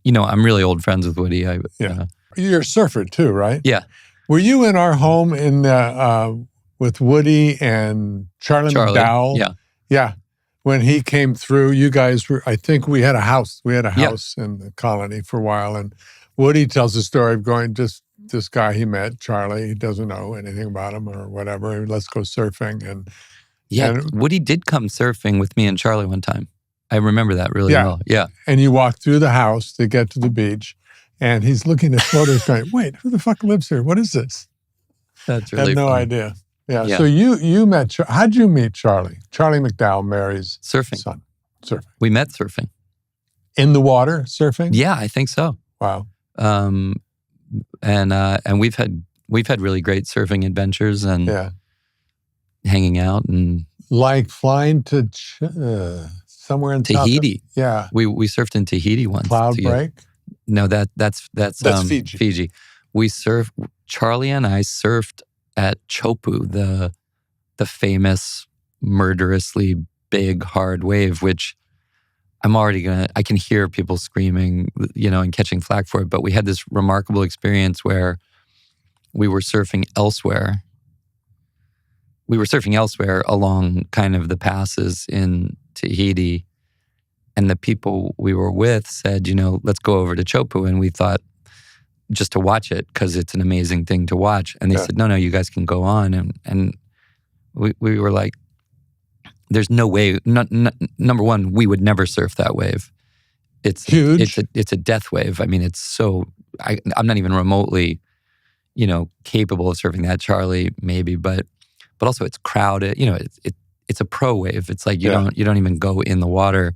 I'm really old friends with Woody. You're a surfer too, right? Yeah. Were you in our home with Woody and Charlie McDowell? Yeah. Yeah. When he came through, you guys were, I think we had a house. We had a house in the colony for a while. And Woody tells the story of going, just this guy he met, Charlie, he doesn't know anything about him or whatever. Let's go surfing. And Woody did come surfing with me and Charlie one time. I remember that really well. Yeah. And you walk through the house to get to the beach. And he's looking at photos going, wait, who the fuck lives here? What is this? That's really I had no fun. idea. Yeah. So you met, how'd you meet Charlie? Charlie McDowell, Mary's surfing. son. Surfing. We met surfing. In the water, surfing? Yeah, I think so. Wow. And we've had really great surfing adventures and hanging out and like flying to somewhere in Tahiti. Yeah. We surfed in Tahiti once. Cloud Break? No, that's Fiji. Fiji. Charlie and I surfed at Chopu, the famous murderously big hard wave, which I can hear people screaming, and catching flack for it. But we had this remarkable experience where we were surfing elsewhere. We were surfing elsewhere along kind of the passes in Tahiti. And the people we were with said, let's go over to Chopu. And we thought, just to watch it, because it's an amazing thing to watch. And they said, no, you guys can go on. And we were like, there's no way. Number one, we would never surf that wave. It's huge. It's a death wave. I mean, it's so, I'm not even remotely, capable of surfing that. Charlie, maybe, but also it's crowded. It's a pro wave. It's like you don't even go in the water.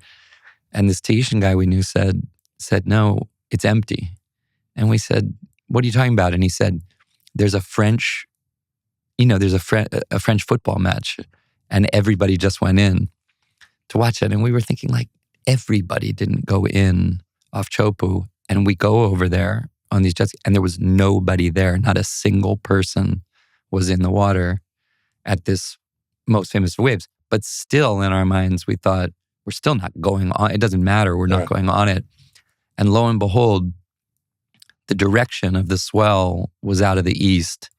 And this Tahitian guy we knew said, no, it's empty. And we said, what are you talking about? And he said, there's a French football match, and everybody just went in to watch it. And we were thinking, like, everybody didn't go in off Chopu. And we go over there on these jets, and there was nobody there. Not a single person was in the water at this most famous of waves. But still, in our minds, we thought, we're still not going on. It doesn't matter. We're not going on it. And lo and behold, the direction of the swell was out of the east,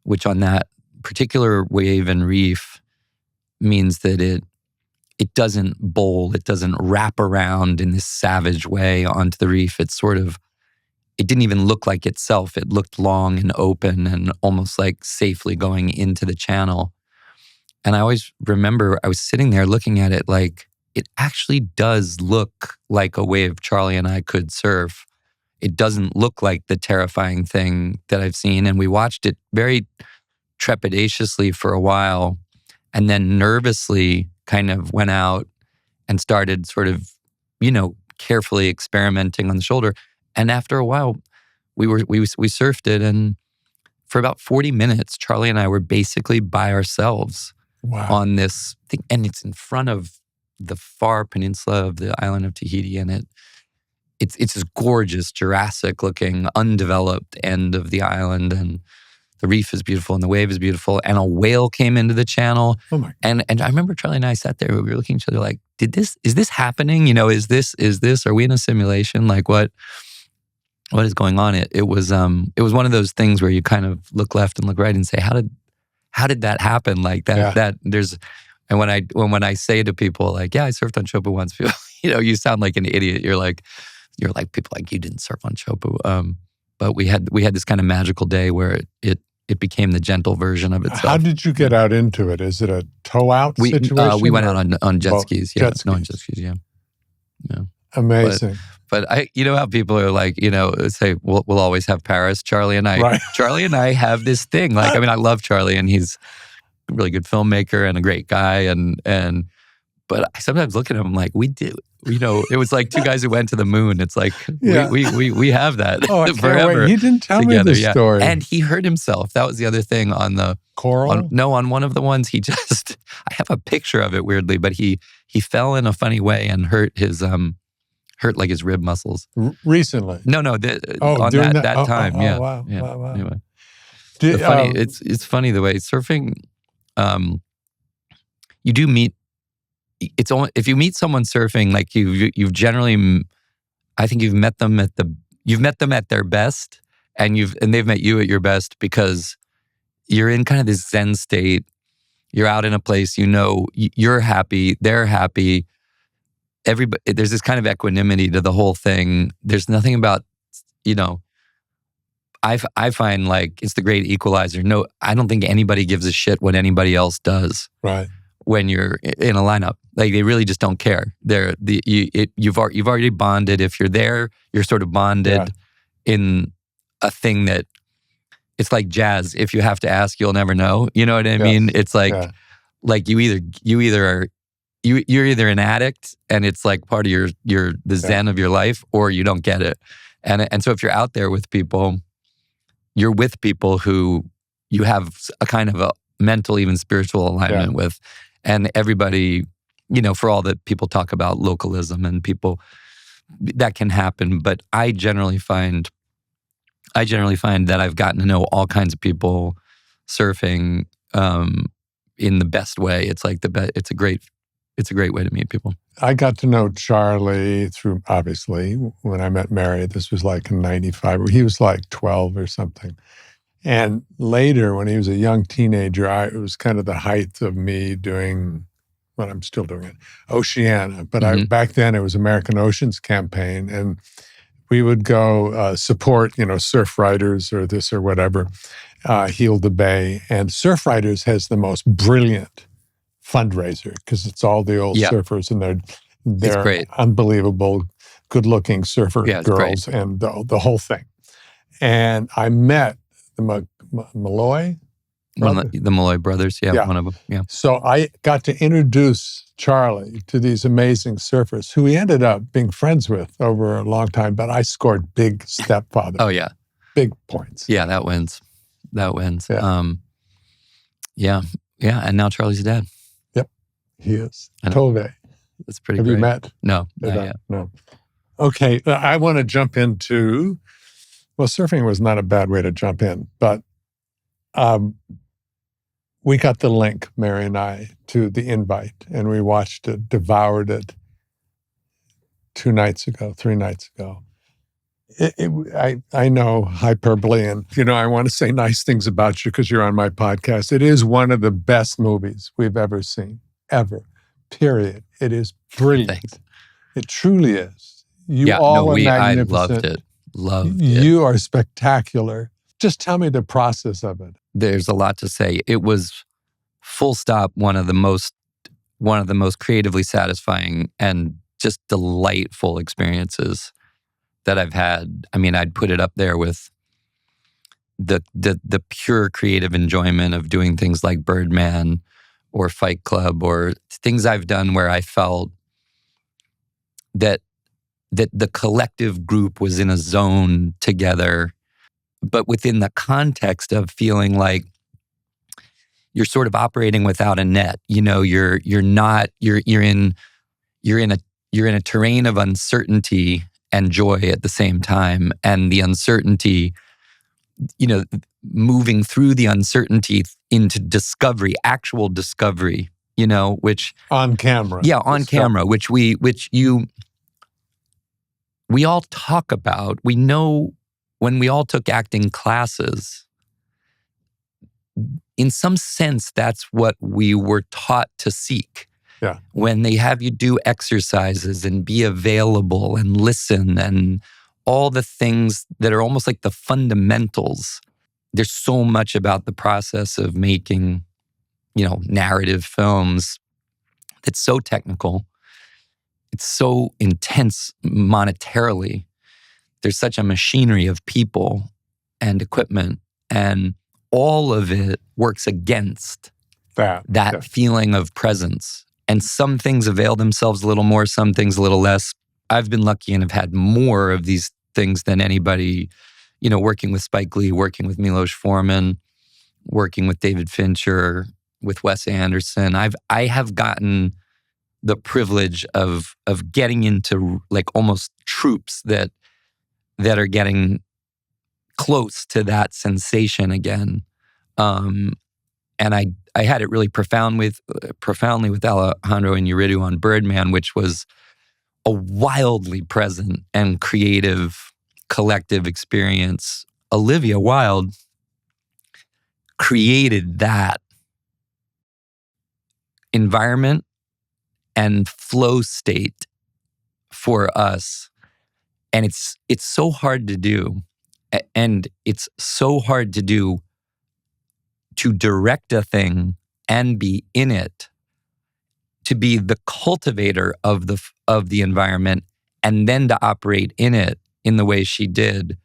which on that particular wave and reef means that it doesn't bowl, it doesn't wrap around in this savage way onto the reef. It didn't even look like itself. It looked long and open and almost like safely going into the channel. And I always remember I was sitting there looking at it like, it actually does look like a wave Charlie and I could surf. It doesn't look like the terrifying thing that I've seen. And we watched it very trepidatiously for a while, and then nervously kind of went out and started sort of, carefully experimenting on the shoulder. And after a while, we surfed it, and for about 40 minutes, Charlie and I were basically by ourselves on this thing. And it's in front of the far peninsula of the island of Tahiti, and it's this gorgeous Jurassic-looking, undeveloped end of the island, and the reef is beautiful, and the wave is beautiful, and a whale came into the channel. Oh my! And I remember Charlie and I sat there, we were looking at each other like, is this happening? Is this? Are we in a simulation? Like what is going on? It was one of those things where you kind of look left and look right and say, how did that happen? Like that there's. And when I say to people like, yeah, I surfed on Chopu once, people, you sound like an idiot. You're like people like, you didn't surf on Chopu. But we had this kind of magical day where it became the gentle version of itself. How did you get out into it? Is it a tow out situation? We went out on jet skis. Yeah, jet skis. No, on jet skis. Yeah. Amazing. But how people are like, say we'll always have Paris. Charlie and I, right. Charlie and I have this thing. Like, I love Charlie, and he's a really good filmmaker and a great guy, but I sometimes look at him like, we do. It was like two guys who went to the moon. It's like, we have that forever. Wait. He didn't tell together, me the story. And he hurt himself. That was the other thing on the coral. On one of the ones, I have a picture of it weirdly, but he fell in a funny way and hurt his like his rib muscles. Recently? No, on that time. Wow. Anyway, Funny. It's funny the way surfing. You do meet. It's only if you meet someone surfing, like you've generally I think you've met them at their best, and they've met you at your best because you're in kind of this Zen state. You're out in a place, you're happy, they're happy. Everybody, there's this kind of equanimity to the whole thing. There's nothing about, I find like it's the great equalizer. No, I don't think anybody gives a shit what anybody else does. Right. When you're in a lineup, like they really just don't care. You've already bonded. If you're there, you're sort of bonded in a thing that it's like jazz. If you have to ask, you'll never know. You know what I mean? It's like you're either an addict and it's like part of the zen of your life, or you don't get it. And so if you're out there with people, you're with people who you have a kind of a mental, even spiritual alignment with. And everybody, for all that people talk about localism and people, that can happen. But I generally find that I've gotten to know all kinds of people surfing in the best way. It's like it's a great way to meet people. I got to know Charlie through, obviously, when I met Mary. This was like in 95. He was like 12 or something. And later, when he was a young teenager, it was kind of the height of me doing, well, I'm still doing it, Oceania. But back then, it was American Oceans Campaign. And we would go support, Surf Riders or this or whatever, Heal the Bay. And Surf Riders has the most brilliant fundraiser because it's all the old surfers, and they're great. Unbelievable, good-looking surfer girls, great. And the whole thing. And I met the Malloy brothers. The Malloy brothers, one of them. Yeah. So I got to introduce Charlie to these amazing surfers who he ended up being friends with over a long time, but I scored big stepfather. Oh, yeah. Big points. Yeah, that wins. Yeah. Yeah, and now Charlie's dad. Yep, he is. Tove. That's pretty Have great. you met? No, not yet. No. Okay, I want to jump into, well, surfing was not a bad way to jump in, but we got the link, Mary and I, to The Invite, and we watched it, devoured it 3 nights ago. I know hyperbole, and I want to say nice things about you because you're on my podcast. It is one of the best movies we've ever seen, ever, period. It is brilliant. Thanks. It truly is. Are magnificent. I loved it. You are spectacular. Just tell me the process of it. There's a lot to say. It was full stop one of the most creatively satisfying and just delightful experiences that I've had. I mean, I'd put it up there with the pure creative enjoyment of doing things like Birdman or Fight Club or things I've done where I felt that the collective group was in a zone together, but within the context of feeling like you're sort of operating without a net. You're in a terrain of uncertainty and joy at the same time. And the uncertainty, moving through the uncertainty into discovery, actual discovery, which on camera. Yeah, on camera, which we all talk about. We know when we all took acting classes, in some sense, that's what we were taught to seek. Yeah. When they have you do exercises and be available and listen and all the things that are almost like the fundamentals. There's so much about the process of making, narrative films that's so technical. It's so intense monetarily. There's such a machinery of people and equipment, and all of it works against that feeling of presence. And some things avail themselves a little more, some things a little less. I've been lucky and have had more of these things than anybody, working with Spike Lee, working with Milos Forman, working with David Fincher, with Wes Anderson. I have gotten the privilege of getting into like almost troops that are getting close to that sensation again. And I had it really profoundly with Alejandro Iñárritu on Birdman, which was a wildly present and creative collective experience. Olivia Wilde created that environment and flow state for us. And it's so hard to do. And it's so hard to do to direct a thing and be in it, to be the cultivator of the environment and then to operate in it in the way she did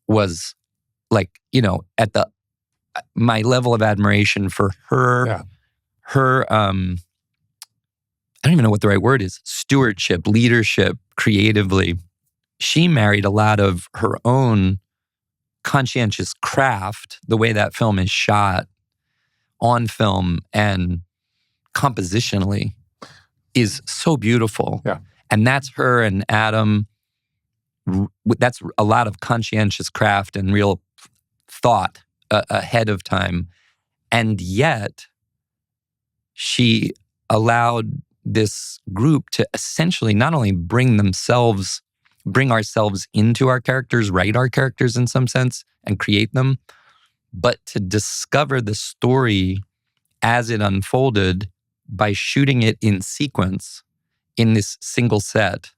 was like, at my level of admiration for her, I don't even know what the right word is, stewardship, leadership, creatively. She married a lot of her own conscientious craft, the way that film is shot on film and compositionally is so beautiful. Yeah. And that's her and Adam. That's a lot of conscientious craft and real thought ahead of time. And yet, she allowed this group to essentially not only bring ourselves into our characters, write our characters in some sense, and create them, but to discover the story as it unfolded by shooting it in sequence in this single set,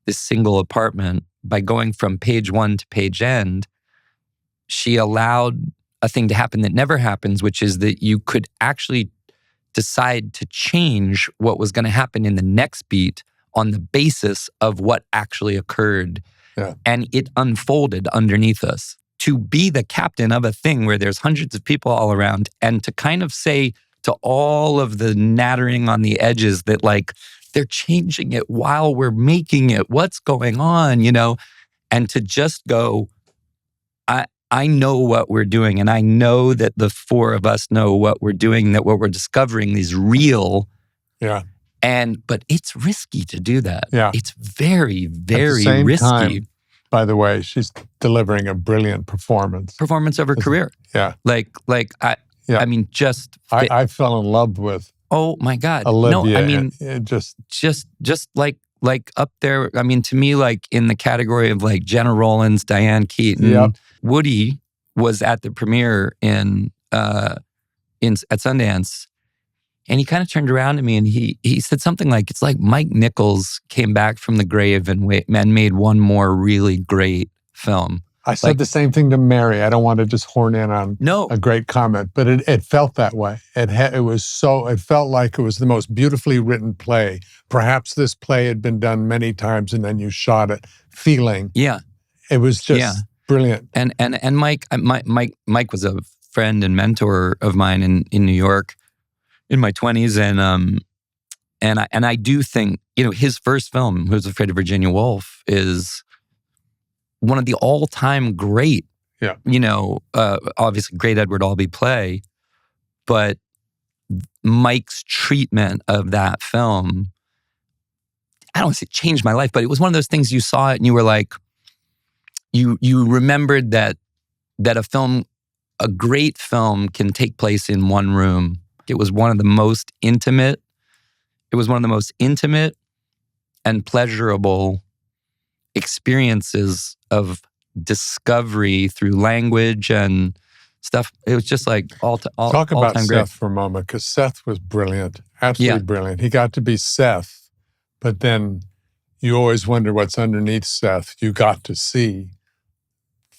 this single apartment. By going from page one to page end, she allowed a thing to happen that never happens, which is that you could actually decide to change what was going to happen in the next beat on the basis of what actually occurred. Yeah. And it unfolded underneath us. To be the captain of a thing where there's hundreds of people all around and to kind of say to all of the nattering on the edges that like, they're changing it while we're making it. What's going on, And to just go, I know what we're doing, and I know that the four of us know what we're doing, that what we're discovering is real. Yeah. But it's risky to do that. Yeah. It's very, very At the same risky. Time, by the way, she's delivering a brilliant performance. Performance of her career. Yeah. I mean, just I fell in love with. Oh my God! Olivia. No, I mean, just like up there. I mean, to me, like in the category of like Jenna Rollins, Diane Keaton. Yep. Woody was at the premiere at Sundance, and he kind of turned around to me and he said something like, "It's like Mike Nichols came back from the grave and made one more really great film." I said the same thing to Mary. I don't want to just horn in on a great comment, but it felt that way. It felt like it was the most beautifully written play. Perhaps this play had been done many times and then you shot it feeling. Yeah. It was just brilliant. And Mike was a friend and mentor of mine in New York in my 20s. And I do think, his first film, Who's Afraid of Virginia Woolf, is one of the all-time great, obviously great Edward Albee play, but Mike's treatment of that film, I don't want to say changed my life, but it was one of those things you saw it and you were like, you remembered that a great film can take place in one room. It was one of the most intimate and pleasurable experiences of discovery through language and stuff. It was just like Talk about Seth great. For a moment, because Seth was brilliant, absolutely brilliant. He got to be Seth, but then you always wonder what's underneath Seth. You got to see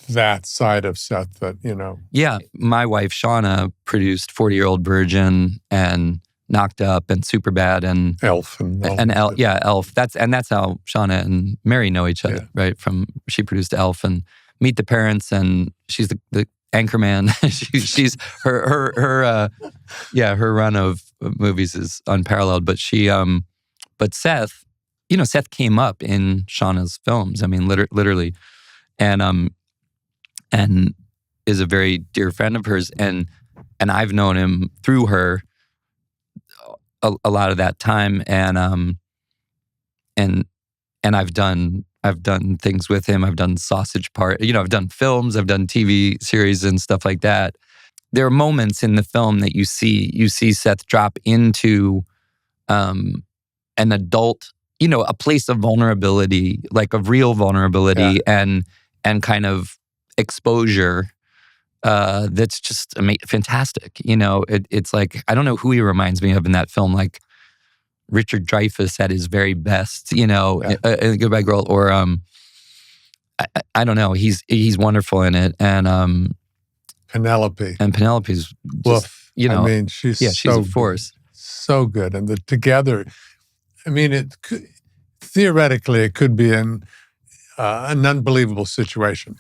that side of Seth that, Yeah, my wife Shauna produced 40-Year-Old Virgin and Knocked Up and Superbad and Elf Elf. That's how Shauna and Mary know each other, right? She produced Elf and Meet the Parents, and she's the anchorman. she's her run of movies is unparalleled. But but Seth, Seth came up in Shauna's films. I mean, literally, and is a very dear friend of hers, and I've known him through her a lot of that time, and I've done things with him. I've done Sausage Party. I've done films. I've done TV series and stuff like that. There are moments in the film that you see Seth drop into an adult a place of vulnerability, like of real vulnerability and kind of exposure that's just fantastic. It's like, I don't know who he reminds me of in that film, like Richard Dreyfuss at his very best, in Goodbye Girl, or I don't know. He's wonderful in it, and Penelope. And Penelope's just, I mean, she's she's a force. So good, and together. I mean, theoretically it could be an unbelievable situation,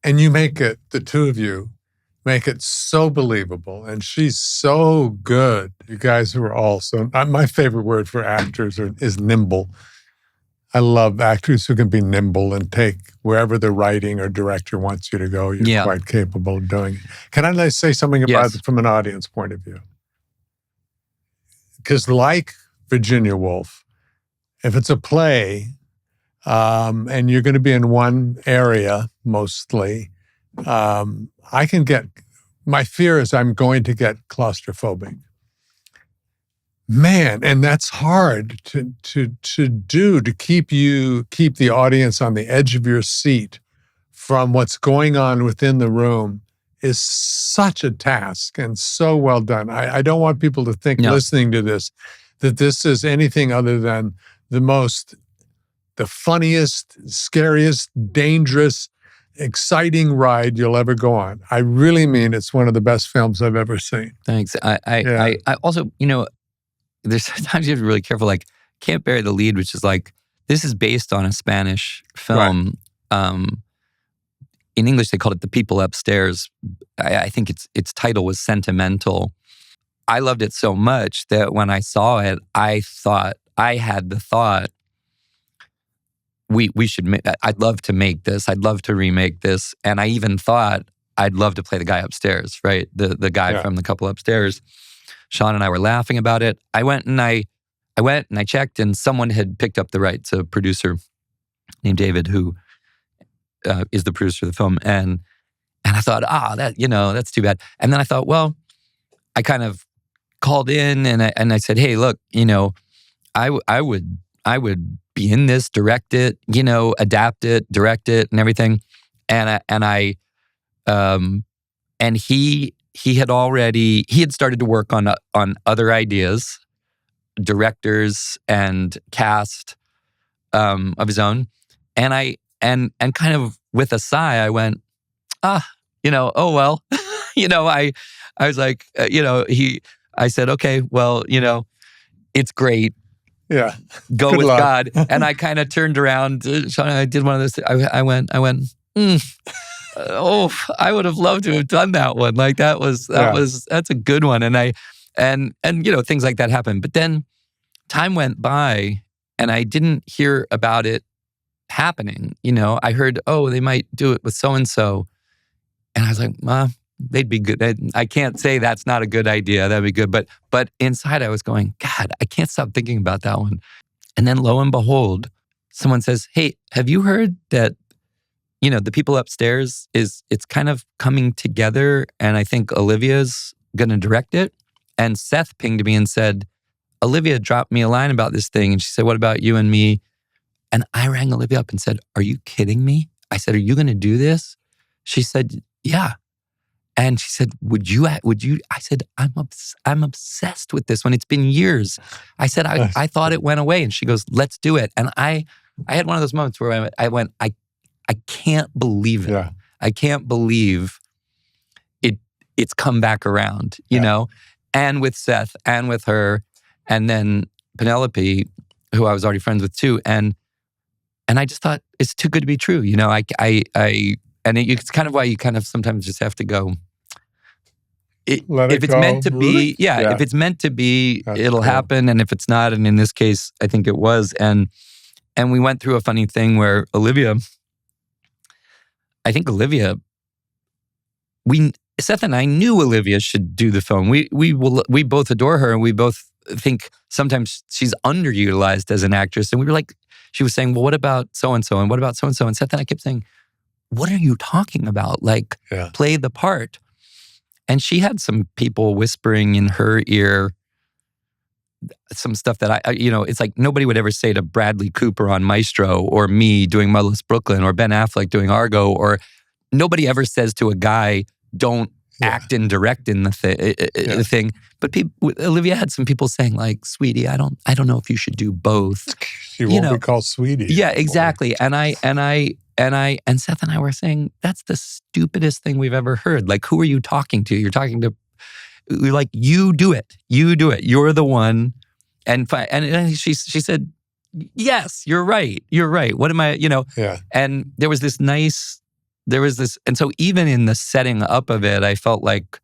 and you make it. The two of you make it so believable, and she's so good. You guys who are all so. My favorite word for actors is nimble. I love actors who can be nimble and take wherever the writing or director wants you to go. You're quite capable of doing it. Can I say something about it from an audience point of view? Because like Virginia Woolf, if it's a play and you're going to be in one area mostly, my fear is I'm going to get claustrophobic. Man, and that's hard to do, to keep the audience on the edge of your seat from what's going on within the room is such a task and so well done. I don't want people to think listening to this that this is anything other than the funniest, scariest, dangerous, exciting ride you'll ever go on. I really mean it's one of the best films I've ever seen. Thanks. I also, there's sometimes you have to be really careful, like Can't Bury the Lead, which is like, this is based on a Spanish film. Right. In English, they called it The People Upstairs. I think its title was Sentimental. I loved it so much that when I saw it, I had the thought, we should, I'd love to make this. I'd love to remake this. And I even thought I'd love to play the guy upstairs, right? The guy from The Couple Upstairs. Sean and I were laughing about it. I went and I checked, and someone had picked up the rights, a producer named David, who is the producer of the film. And I thought, that's too bad. And then I thought, well, I kind of called in and I said, hey, look, I would be in this, direct it, adapt it, direct it, and everything. And he had started to work on other ideas, directors and cast of his own. And kind of with a sigh, I went, oh well, I was like, I said, okay, well, it's great. Yeah. Go Good with luck. God. And I kind of turned around, Sean, I did one of those, I went, I would have loved to have done that one. Like that's a good one. And things like that happen. But then time went by and I didn't hear about it happening. I heard, they might do it with so-and-so. And I was like, they'd be good. I can't say that's not a good idea. That'd be good. But inside I was going, God, I can't stop thinking about that one. And then lo and behold, someone says, hey, have you heard that, The People Upstairs it's kind of coming together, and I think Olivia's going to direct it. And Seth pinged me and said, Olivia dropped me a line about this thing. And she said, what about you and me? And I rang Olivia up and said, are you kidding me? I said, are you going to do this? She said, yeah. And she said, would you? I said, I'm obsessed with this one. It's been years. I said, I thought it went away. And she goes, let's do it. And I had one of those moments where I went, I can't believe it. Yeah. I can't believe it's come back around, you know? And with Seth and with her, and then Penelope, who I was already friends with too. And I just thought, it's too good to be true. It's kind of why you kind of sometimes just have to go, if it's meant to be, if it's meant to be, it'll happen. And if it's not, and in this case, I think it was. And we went through a funny thing where Seth and I knew Olivia should do the film. We both adore her, and we both think sometimes she's underutilized as an actress. And we were like, she was saying, well, what about so-and-so? And what about so-and-so? And Seth and I kept saying, what are you talking about? Like, play the part. And she had some people whispering in her ear, some stuff that it's like nobody would ever say to Bradley Cooper on Maestro, or me doing Motherless Brooklyn, or Ben Affleck doing Argo, or nobody ever says to a guy, don't act and direct in the thing. But Olivia had some people saying like, "Sweetie, I don't know if you should do both." She won't be called Sweetie. Yeah, exactly. And Seth and I were saying, that's the stupidest thing we've ever heard. Like, who are you talking to? You're talking to, like, you do it. You're the one. And she said, yes, you're right. What am I, Yeah. And there was this, and so even in the setting up of it, I felt like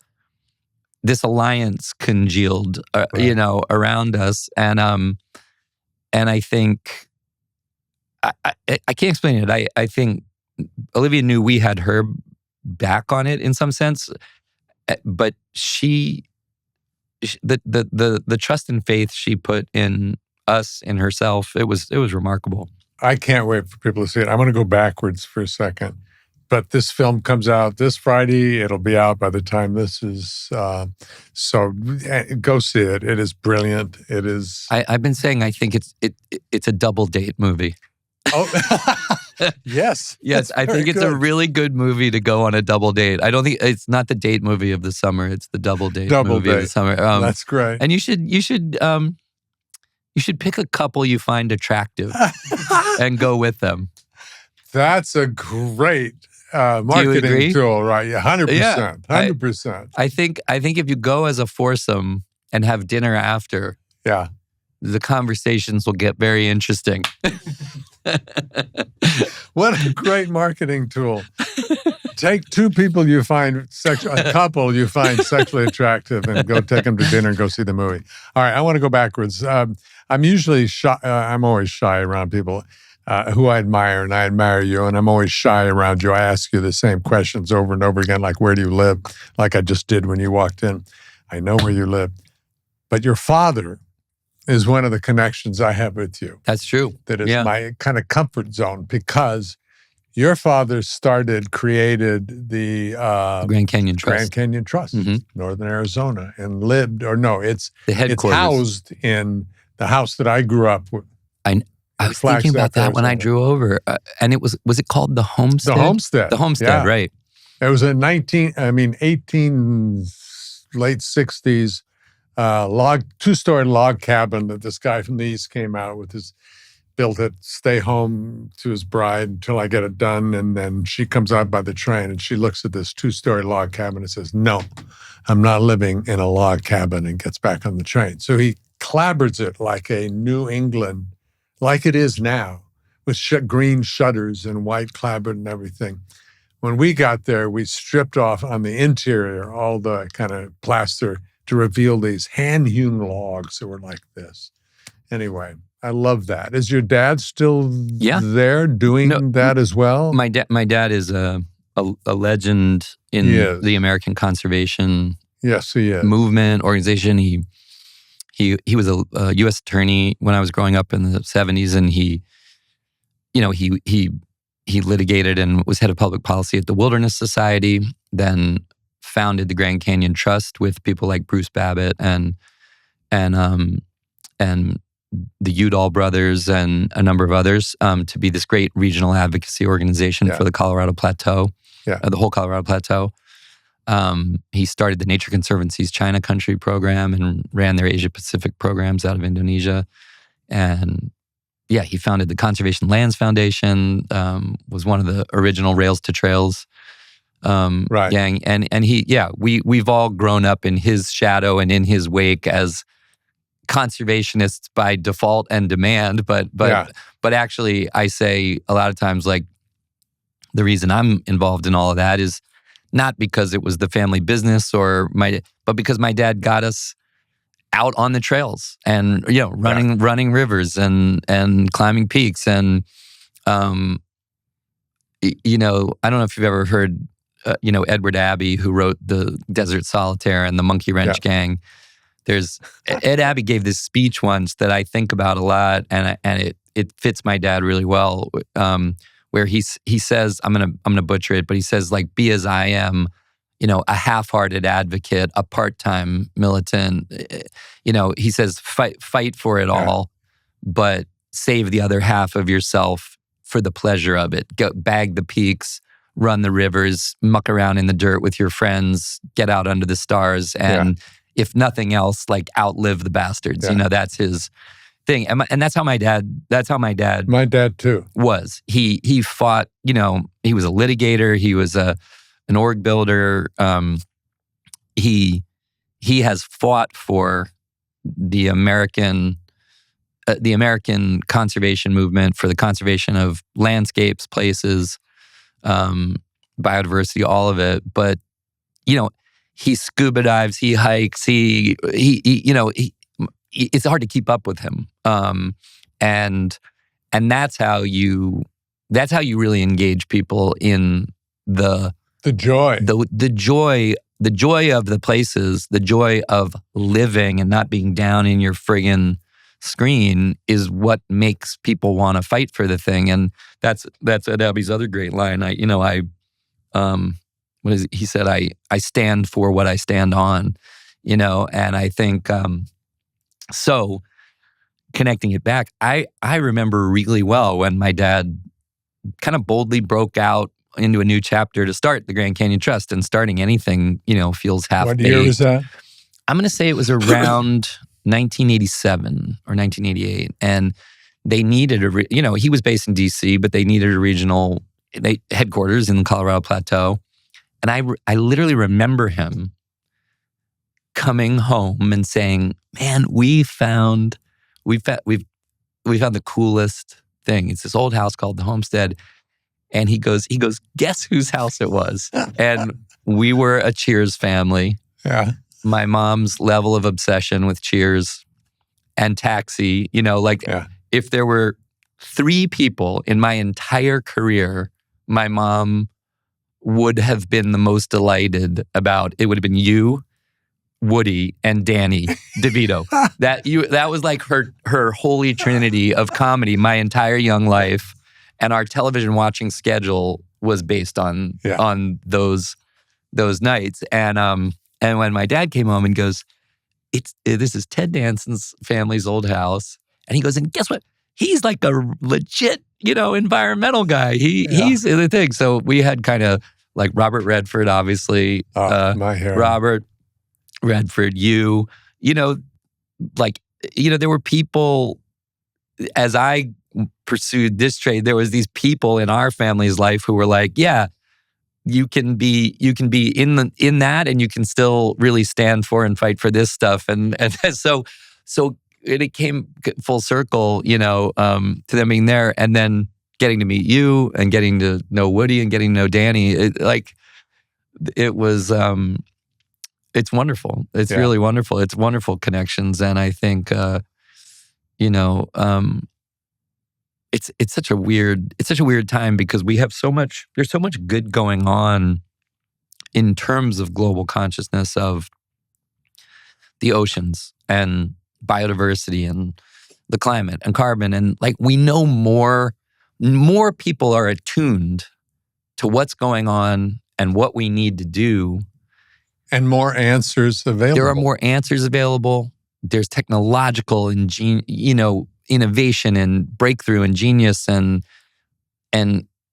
this alliance congealed, around us. And I think, I can't explain it. I think Olivia knew we had her back on it in some sense, but the trust and faith she put in us, in herself, it was remarkable. I can't wait for people to see it. I'm going to go backwards for a second. But this film comes out this Friday. It'll be out by the time this is. So go see it. It is brilliant. It is. I've been saying I think it's a double date movie. Oh, yes. I think it's a really good movie to go on a double date. I don't think it's not the date movie of the summer. It's the double date movie of the summer. That's great. And you should pick a couple you find attractive and go with them. That's a great marketing tool, right? Yeah, 100%. Yeah, 100%. I think if you go as a foursome and have dinner after, the conversations will get very interesting. What a great marketing tool. Take two people you find a couple you find sexually attractive, and go take them to dinner and go see the movie. All right, I want to go backwards. I'm usually shy. I'm always shy around people who I admire, and I admire you, and I'm always shy around you. I ask you the same questions over and over again, like, where do you live? Like I just did when you walked in. I know where you live. But your father is one of the connections I have with you. That's true. That is my kind of comfort zone, because your father created the Grand Canyon Trust. Grand Canyon Trust, Northern Arizona, and it's the headquarters. It's housed in the house that I grew up with. I was thinking about that when I drove over, and was it called the Homestead? The Homestead, right? It was a late 60s. Two-story log cabin that this guy from the East came out with. Built it, stay home to his bride until I get it done. And then she comes out by the train and she looks at this two-story log cabin and says, "No, I'm not living in a log cabin," and gets back on the train. So he clabbers it like a New England, like it is now, with green shutters and white clapboard and everything. When we got there, we stripped off on the interior all the kind of plaster to reveal these hand-hewn logs that were like this. Anyway, I love that. Is your dad still there doing that as well? My dad is a legend in the American conservation movement, organization. He was a U.S. attorney when I was growing up in the 70s, and he litigated and was head of public policy at the Wilderness Society, then founded the Grand Canyon Trust with people like Bruce Babbitt and the Udall brothers and a number of others to be this great regional advocacy organization for the Colorado Plateau, the whole Colorado Plateau. He started the Nature Conservancy's China Country program and ran their Asia Pacific programs out of Indonesia. And he founded the Conservation Lands Foundation, was one of the original Rails to Trails gang. And we've all grown up in his shadow and in his wake as conservationists by default and demand, but actually I say a lot of times, like, the reason I'm involved in all of that is not because it was the family business but because my dad got us out on the trails and running rivers and climbing peaks. And I don't know if you've ever heard Edward Abbey, who wrote the Desert Solitaire and the Monkey Wrench Gang. Ed Abbey gave this speech once that I think about a lot, and it fits my dad really well. Where he says, I'm gonna butcher it, but he says, like, be as I am, a half-hearted advocate, a part-time militant. He says, fight for it all, but save the other half of yourself for the pleasure of it. Go bag the peaks, run the rivers, muck around in the dirt with your friends, get out under the stars, and if nothing else, like outlive the bastards. That's his thing. And that's how my dad. My dad too was. He fought. He was a litigator. He was an org builder. He has fought for the American conservation movement, for the conservation of landscapes, places, biodiversity, all of it. But he scuba dives, he hikes, he it's hard to keep up with him. And that's how you really engage people in the joy of the places, the joy of living and not being down in your friggin' screen is what makes people want to fight for the thing. And that's Abby's other great line. He said, I stand for what I stand on, and I think, so connecting it back, I remember really well when my dad kind of boldly broke out into a new chapter to start the Grand Canyon Trust, and starting anything, feels half-baked. What year was that? I'm going to say it was around 1987 or 1988. And they needed he was based in DC, but they needed a regional headquarters in the Colorado Plateau. And I literally remember him coming home and saying, "Man, we found the coolest thing. It's this old house called the Homestead." And he goes, "Guess whose house it was?" And we were a Cheers family. Yeah. My mom's level of obsession with Cheers and Taxi, if there were 3 people in my entire career, my mom would have been the most delighted about. It would have been you, Woody, and Danny DeVito. That was like her holy trinity of comedy my entire young life. And our television watching schedule was based on those nights. And when my dad came home and goes, this is Ted Danson's family's old house. And he goes, and guess what? He's like a legit, environmental guy. He's the thing. So we had kind of like Robert Redford, obviously. My hero. Robert Redford, there were people, as I pursued this trade, there was these people in our family's life who were like, yeah, you can be in that, and you can still really stand for and fight for this stuff. And so it came full circle, to them being there, and then getting to meet you and getting to know Woody and getting to know Danny. It was, it's wonderful. It's really wonderful. It's wonderful connections. And I think, it's such a weird time because there's so much good going on in terms of global consciousness of the oceans and biodiversity and the climate and carbon. And we know more people are attuned to what's going on and what we need to do. And more answers available. There are more answers available. There's technological innovation and breakthrough and genius, and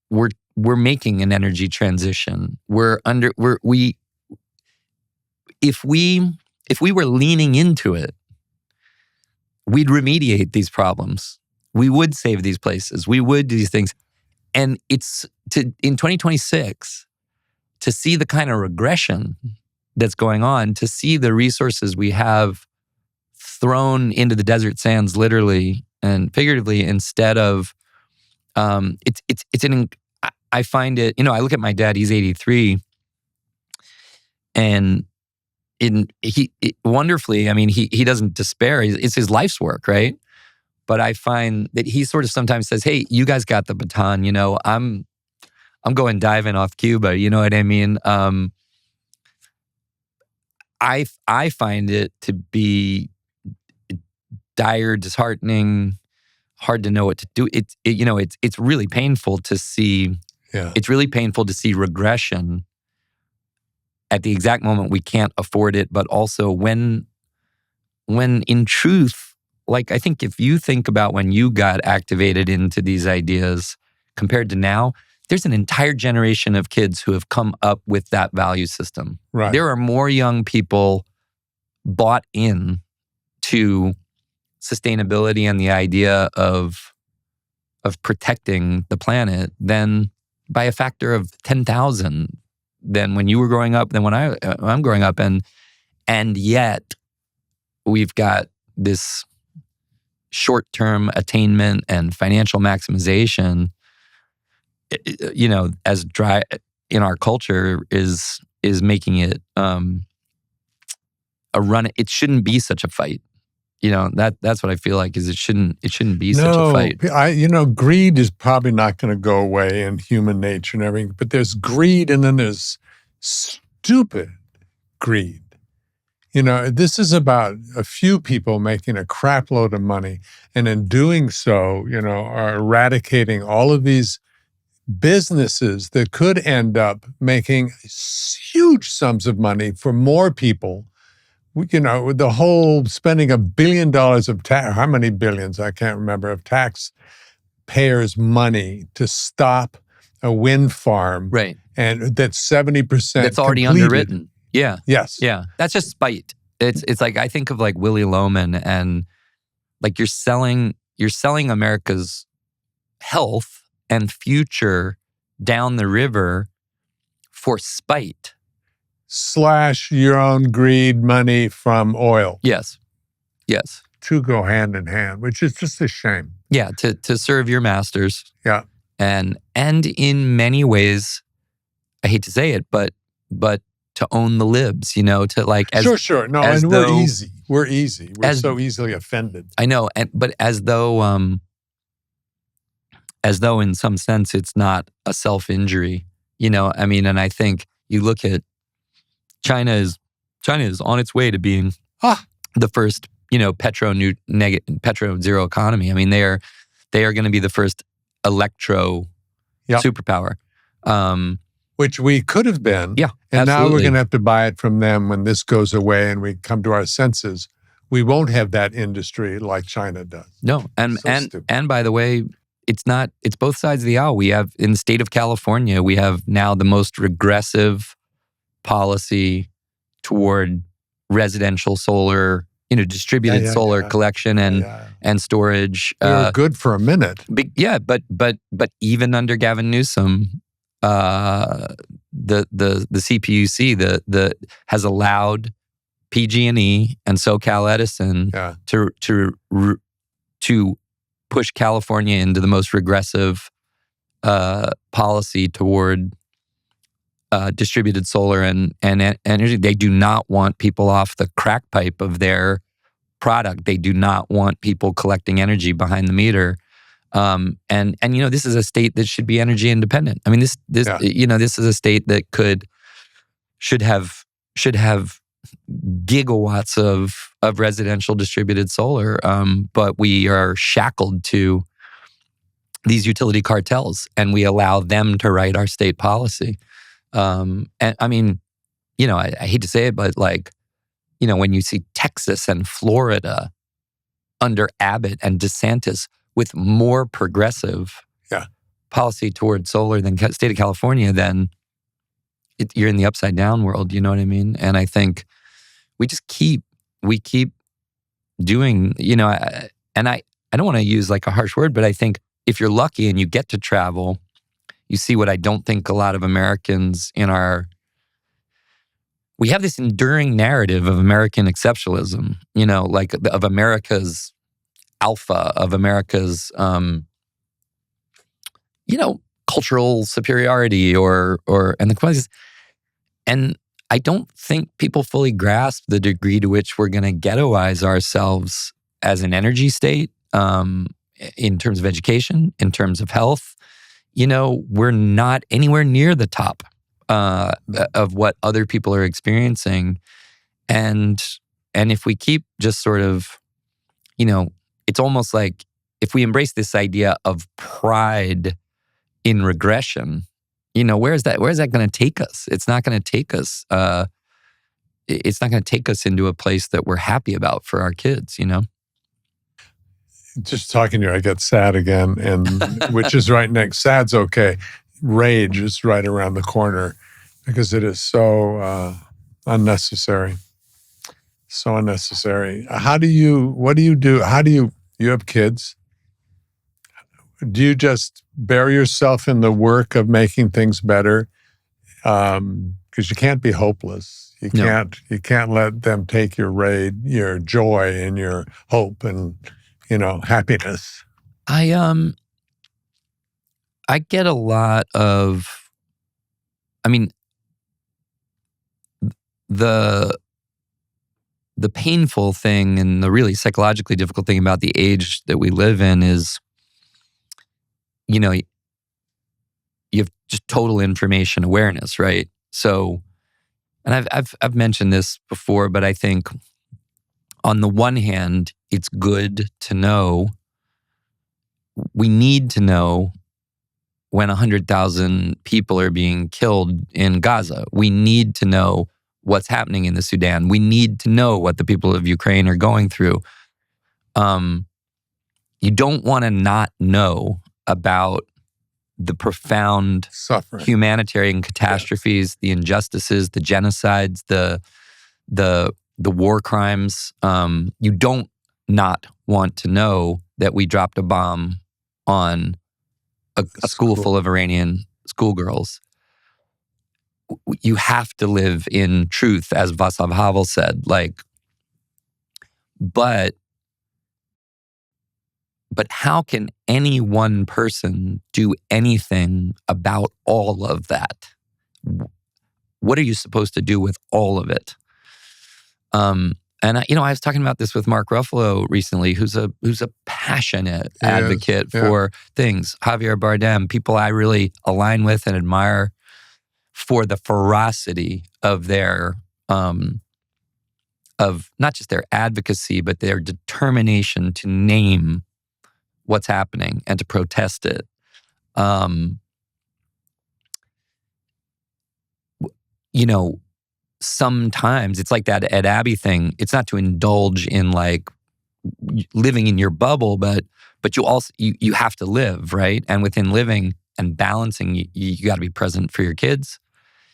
we're making an energy transition. If we were leaning into it, we'd remediate these problems. We would save these places. We would do these things. And it's in 2026 to see the kind of regression that's going on, to see the resources we have thrown into the desert sands, literally and figuratively, instead of I find it, I look at my dad, he's 83, and wonderfully, he doesn't despair. It's his life's work, right? But I find that he sort of sometimes says, "Hey, you guys got the baton, I'm going diving off Cuba," you know what I mean? I find it to be dire, disheartening, hard to know what to do. It's really painful to see. Yeah. It's really painful to see regression at the exact moment we can't afford it, but also when in truth, like I think if you think about when you got activated into these ideas compared to now, there's an entire generation of kids who have come up with that value system. Right. There are more young people bought in to sustainability and the idea of protecting the planet than by a factor of 10,000 than when you were growing up, than when I'm growing up, and yet we've got this short-term attainment and financial maximization, as dry in our culture is making it a run. It shouldn't be such a fight. That's what I feel like is it shouldn't be such a fight. Greed is probably not going to go away in human nature and everything, but there's greed and then there's stupid greed. This is about a few people making a crap load of money, and in doing so, are eradicating all of these businesses that could end up making huge sums of money for more people. The whole spending $1 billion of tax, how many billions, I can't remember, of taxpayers' money to stop a wind farm. Right. And that's 70% that's already completed. Underwritten. Yeah. Yes. Yeah. That's just spite. It's like, I think of like Willy Loman, and like you're selling America's health and future down the river for spite. / your own greed, money from oil. Yes. Two go hand in hand, which is just a shame. Yeah, to serve your masters. Yeah. And in many ways, I hate to say it, but to own the libs, to like sure. No, and we're easy. We're easy. We're so easily offended. I know, but as though in some sense it's not a self-injury. And I think you look at China is on its way to being the first, petro zero economy. I mean, they are going to be the first electro superpower. Which we could have been. Yeah, and absolutely. now we're going to have to buy it from them when this goes away and we come to our senses. We won't have that industry like China does. No, and by the way, it's both sides of the aisle. We have, in the state of California, we have now the most regressive policy toward residential solar, distributed solar collection and storage. We were good for a minute. But even under Gavin Newsom, the CPUC has allowed PG&E and SoCal Edison to push California into the most regressive policy toward distributed solar and energy. They do not want people off the crack pipe of their product. They do not want people collecting energy behind the meter. And this is a state that should be energy independent. I mean, this is a state that should have gigawatts of residential distributed solar, but we are shackled to these utility cartels, and we allow them to write our state policy. And I mean, I hate to say it, but like, when you see Texas and Florida under Abbott and DeSantis with more progressive policy towards solar than state of California, then you're in the upside down world. You know what I mean? And I think we keep doing, and I don't want to use like a harsh word, but I think if you're lucky and you get to travel, you see what I don't think a lot of Americans we have this enduring narrative of American exceptionalism, like of America's alpha, of America's, cultural superiority or and the qualities. And I don't think people fully grasp the degree to which we're going to ghettoize ourselves as an energy state, in terms of education, in terms of health. We're not anywhere near the top of what other people are experiencing. And if we keep just sort of, it's almost like if we embrace this idea of pride in regression, where's that going to take us? It's not going to take us. It's not going to take us into a place that we're happy about for our kids. Just talking to you, I get sad again, and which is right next. Sad's okay. Rage is right around the corner because it is so unnecessary. So unnecessary. What do you do? You have kids? Do you just bury yourself in the work of making things better? Because you can't be hopeless. You can't let them take your joy and your hope and happiness. I get a lot of, the painful thing and the really psychologically difficult thing about the age that we live in is, you have just total information awareness, right? So, and I've mentioned this before, but I think on the one hand, it's good to know. We need to know when 100,000 people are being killed in Gaza. We need to know what's happening in the Sudan. We need to know what the people of Ukraine are going through. You don't want to not know about the profound suffering, humanitarian catastrophes, the injustices, the genocides, the war crimes. You don't not want to know that we dropped a bomb on a school full of Iranian schoolgirls. You have to live in truth, as Václav Havel said. But how can any one person do anything about all of that? What are you supposed to do with all of it? And I was talking about this with Mark Ruffalo recently, who's a passionate advocate for things. Javier Bardem, people I really align with and admire for the ferocity of their of not just their advocacy, but their determination to name what's happening and to protest it. Sometimes it's like that Ed Abbey thing. It's not to indulge in living in your bubble, but you also you have to live, right? And within living and balancing, you got to be present for your kids.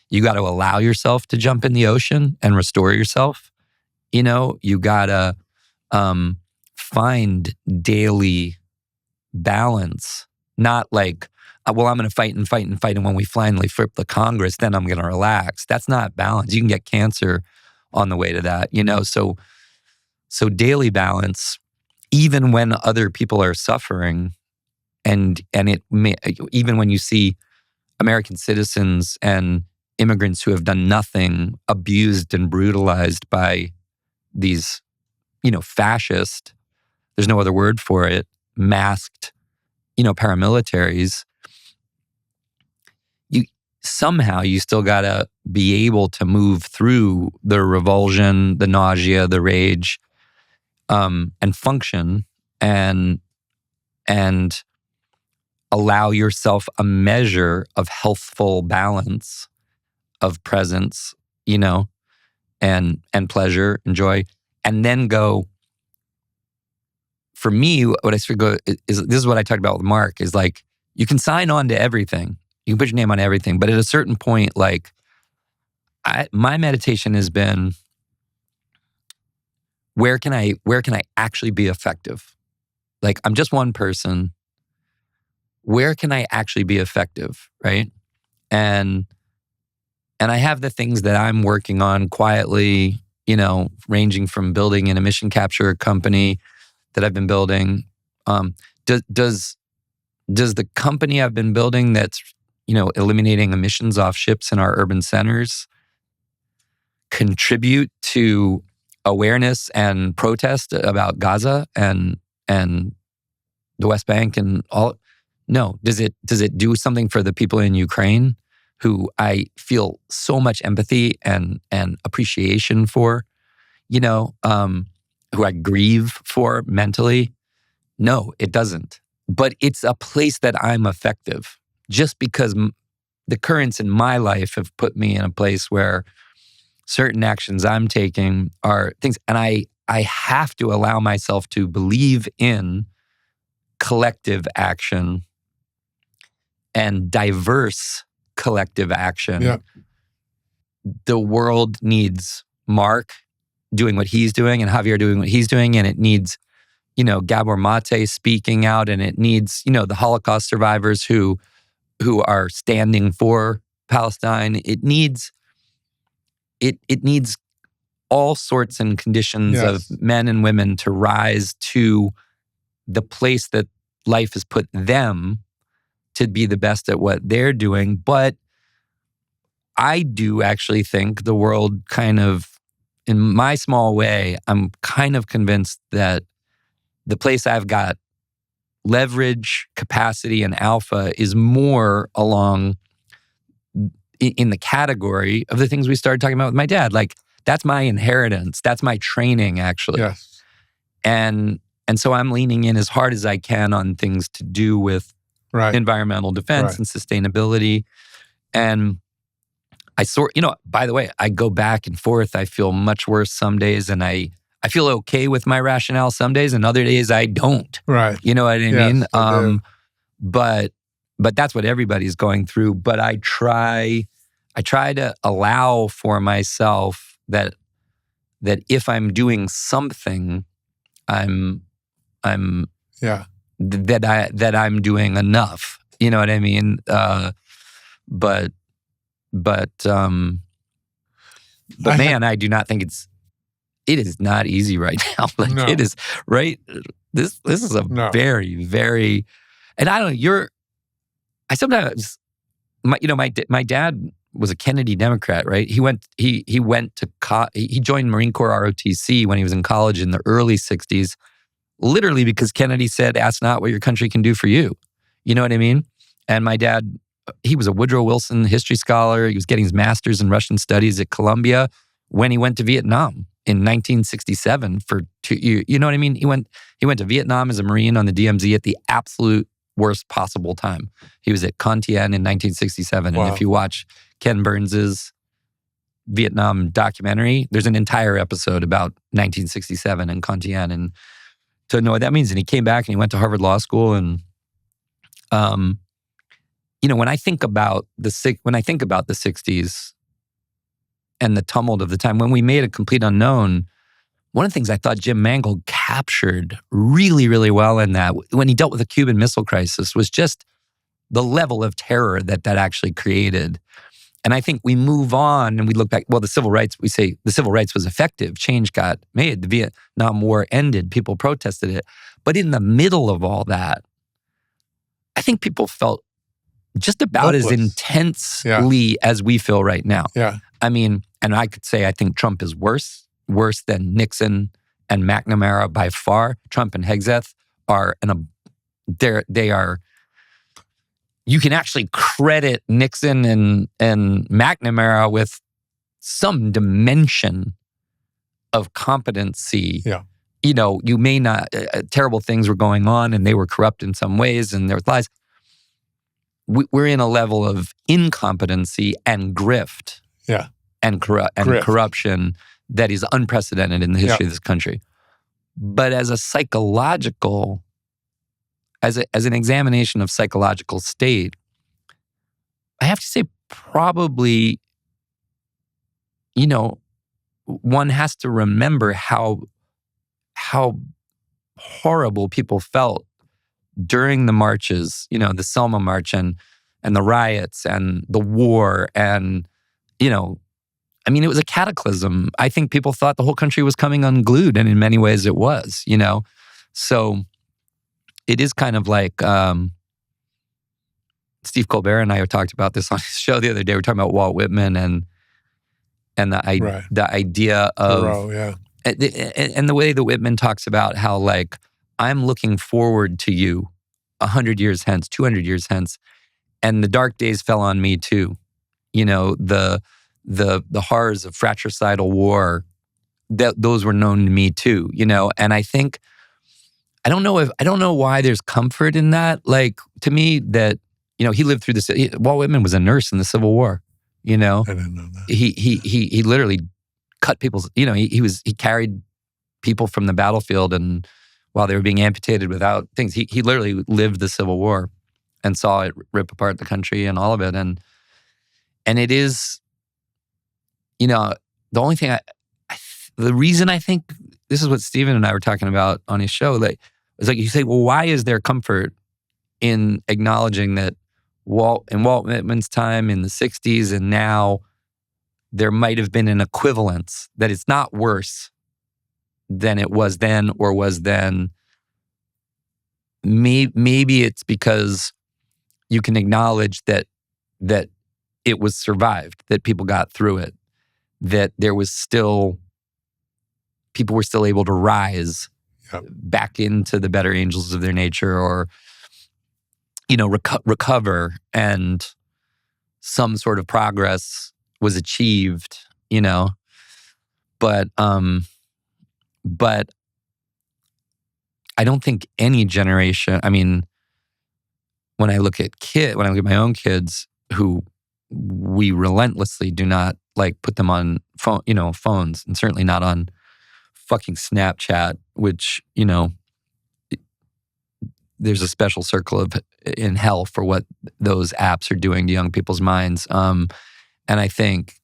You got to allow yourself to jump in the ocean and restore yourself. You got to find daily balance, not I'm going to fight and fight and fight, and when we finally flip the Congress, then I'm going to relax. That's not balance. You can get cancer on the way to that, So daily balance, even when other people are suffering, and even when you see American citizens and immigrants who have done nothing, abused and brutalized by these, fascist, there's no other word for it, masked, paramilitaries, somehow you still got to be able to move through the revulsion, the nausea, the rage, and function and allow yourself a measure of healthful balance, of presence, and pleasure and joy, and then go. For me, what I sort of go is this is what I talked about with Mark, is you can sign on to everything. You can put your name on everything. But at a certain point, my meditation has been, where can I actually be effective? I'm just one person. Where can I actually be effective, right? And I have the things that I'm working on quietly, ranging from building an emission capture company that I've been building. Does the company I've been building that's eliminating emissions off ships in our urban centers contribute to awareness and protest about Gaza and the West Bank and all? No. Does it do something for the people in Ukraine who I feel so much empathy and appreciation for, who I grieve for mentally? No, it doesn't. But it's a place that I'm effective. Just because the currents in my life have put me in a place where certain actions I'm taking are things, and I have to allow myself to believe in collective action and diverse collective action. Yeah. The world needs Mark doing what he's doing and Javier doing what he's doing, and it needs, Gabor Mate speaking out, and it needs, the Holocaust survivors who are standing for Palestine. It needs all sorts and conditions of men and women to rise to the place that life has put them to be the best at what they're doing. But I do actually think the world kind of, in my small way, I'm kind of convinced that the place I've got leverage, capacity, and alpha is more along in the category of the things we started talking about with my dad. Like, that's my inheritance. That's my training, actually. Yes. And so I'm leaning in as hard as I can on things to do with environmental defense and sustainability. And by the way, I go back and forth. I feel much worse some days, and I feel okay with my rationale some days, and other days I don't. Right. You know what I mean? I do. But that's what everybody's going through. But I try to allow for myself that if I'm doing something, that I'm doing enough. You know what I mean? But man, I do not think it is not easy right now. It is right. This is a very, very, and I don't know, I sometimes, my dad was a Kennedy Democrat, right? He joined Marine Corps ROTC when he was in college in the early 60s, literally because Kennedy said, ask not what your country can do for you. You know what I mean? And my dad, he was a Woodrow Wilson history scholar. He was getting his master's in Russian studies at Columbia when he went to Vietnam in 1967 for 2 years. You know what I mean? He went to Vietnam as a Marine on the DMZ at the absolute worst possible time. He was at Con Thien in 1967. Wow. And if you watch Ken Burns's Vietnam documentary, there's an entire episode about 1967 and Con Thien, and to know what that means. And he came back and he went to Harvard Law School. And when I think about the 60s and the tumult of the time when we made A Complete Unknown, one of the things I thought Jim Mangold captured really, really well in that, when he dealt with the Cuban Missile Crisis, was just the level of terror that actually created. And I think we move on and we look back, well, the civil rights, we say the civil rights was effective. Change got made. The Vietnam War ended. People protested it. But in the middle of all that, I think people felt just about as intensely as we feel right now. Yeah. I mean, and I could say I think Trump is worse than Nixon and McNamara by far. Trump and Hegseth are they are. You can actually credit Nixon and McNamara with some dimension of competency. Yeah. You may not. Terrible things were going on, and they were corrupt in some ways, and there were lies. We're in a level of incompetency and grift. Yeah. And corruption that is unprecedented in the history of this country. But as a psychological, as an examination of psychological state, I have to say probably, one has to remember how horrible people felt during the marches, the Selma March and the riots and the war and, it was a cataclysm. I think people thought the whole country was coming unglued, and in many ways it was, So it is kind of like Steve Colbert and I talked about this on his show the other day. We were talking about Walt Whitman and the idea of Thoreau, and the way that Whitman talks about how, like, I'm looking forward to you 100 years hence, 200 years hence, and the dark days fell on me too. The horrors of fratricidal war, those were known to me too, and I think, I don't know why there's comfort in that. Like, to me, that he lived through this. Walt Whitman was a nurse in the Civil War. I didn't know that. He literally cut people's. He carried people from the battlefield, and while they were being amputated without things, he literally lived the Civil War and saw it rip apart the country and all of it. And it is, the only thing the reason I think this is what Stephen and I were talking about on his show. Like, it's like you say, well, why is there comfort in acknowledging that Walt Whitman's time in the 60s and now there might have been an equivalence, that it's not worse than it was then or was then. Maybe it's because you can acknowledge that it was survived, that people got through it, that there was still, people were still able to rise back into the better angels of their nature, or recover, and some sort of progress was achieved, but I don't think any generation, I mean, when I look at my own kids, who we relentlessly do not put them on phones, and certainly not on fucking Snapchat, which, there's a special circle in hell for what those apps are doing to young people's minds. And I think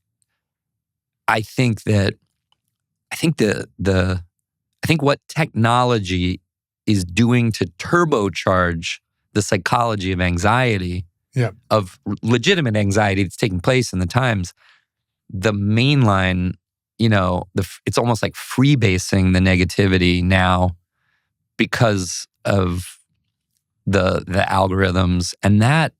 what technology is doing to turbocharge the psychology of anxiety, of legitimate anxiety that's taking place in the times, the mainline, it's almost like freebasing the negativity now because of the algorithms, and that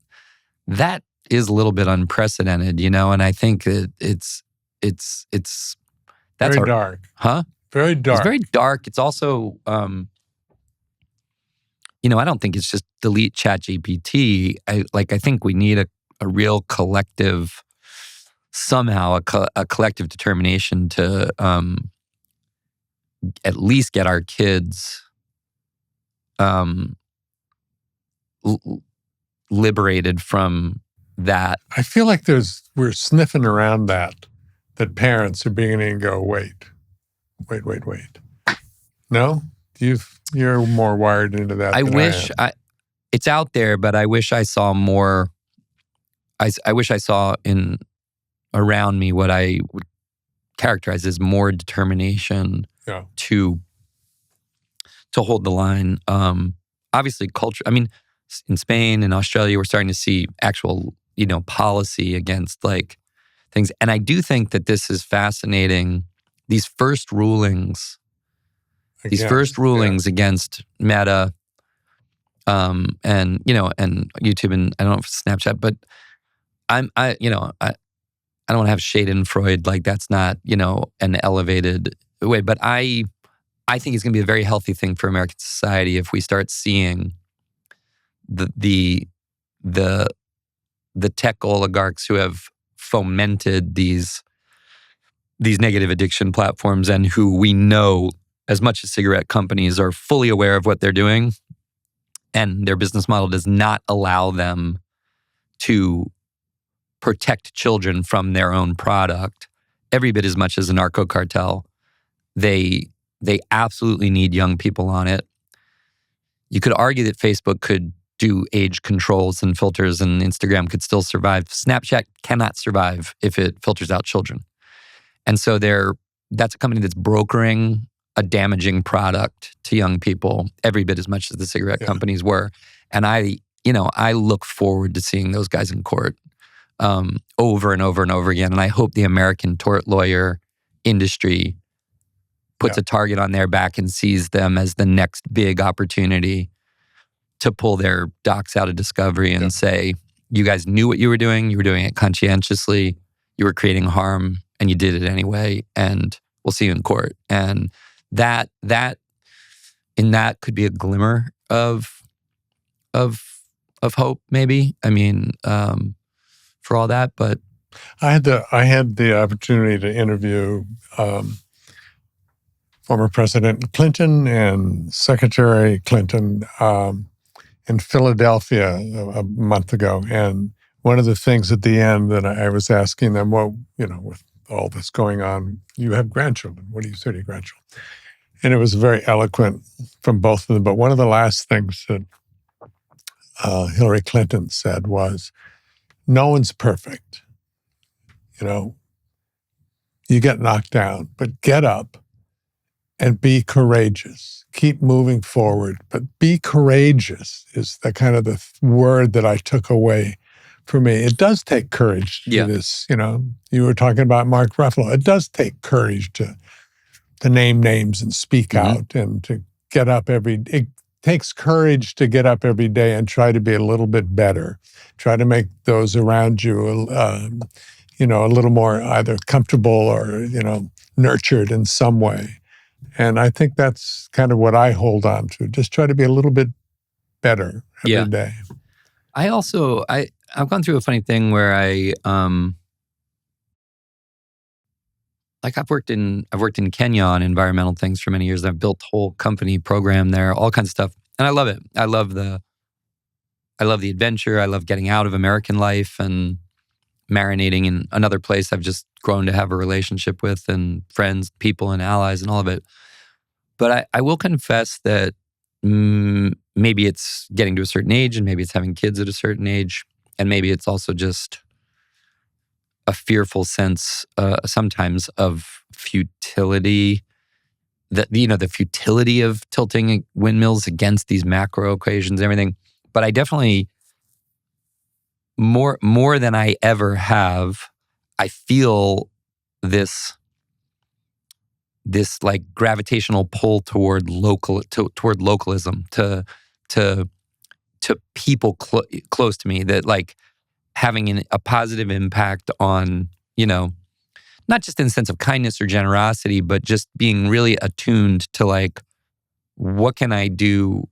is a little bit unprecedented, and I think that it's that's very dark. Huh? Very dark. It's very dark. It's also, I don't think it's just delete ChatGPT. I think we need a real collective, somehow a collective determination to at least get our kids liberated from that. I feel like we're sniffing around that parents are beginning to go, wait. No? You're more wired into that than it's out there, but I wish I saw more. I wish I saw around me what I would characterize as more determination to hold the line. Obviously, culture. I mean, in Spain and Australia, we're starting to see actual, policy against things. And I do think that this is fascinating. These first rulings against Meta, and YouTube, and I don't know if it's Snapchat, but I don't want to have Schadenfreude, that's not, an elevated way. But I think it's going to be a very healthy thing for American society if we start seeing the tech oligarchs who have fomented these negative addiction platforms, and who we know, as much as cigarette companies, are fully aware of what they're doing, and their business model does not allow them to protect children from their own product every bit as much as a narco cartel. They absolutely need young people on it. You could argue that Facebook could do age controls and filters, and Instagram could still survive. Snapchat cannot survive if it filters out children. And so that's a company that's brokering a damaging product to young people every bit as much as the cigarette companies were. And I look forward to seeing those guys in court over and over and over again. And I hope the American tort lawyer industry puts a target on their back and sees them as the next big opportunity to pull their docs out of discovery and say, you guys knew what you were doing it conscientiously, you were creating harm, and you did it anyway, and we'll see you in court. And that could be a glimmer of hope, maybe. I mean, for all that, but I had the opportunity to interview former President Clinton and Secretary Clinton in Philadelphia a month ago, and one of the things at the end that I was asking them, well, with all this going on, you have grandchildren. What do you say to your grandchildren? And it was very eloquent from both of them. But one of the last things that Hillary Clinton said was, no one's perfect. You get knocked down, but get up and be courageous. Keep moving forward, but be courageous is the kind of the word that I took away for me. It does take courage to do this. You were talking about Mark Ruffalo. It does take courage to name names and speak out and to get up it takes courage to get up every day and try to be a little bit better. Try to make those around you, a little more either comfortable or, nurtured in some way. And I think that's kind of what I hold on to. Just try to be a little bit better every day. I also, I've gone through a funny thing where I've worked in Kenya on environmental things for many years. I've built a whole company program there, all kinds of stuff. And I love it. I love the adventure. I love getting out of American life and marinating in another place I've just grown to have a relationship with, and friends, people, and allies, and all of it. But I will confess that maybe it's getting to a certain age, and maybe it's having kids at a certain age, and maybe it's also just a fearful sense sometimes of futility. The futility of tilting windmills against these macro equations and everything. But I definitely, more than I ever have, I feel this like gravitational pull toward localism, to people close to me, that like having a positive impact on, not just in the sense of kindness or generosity, but just being really attuned to like, what can I do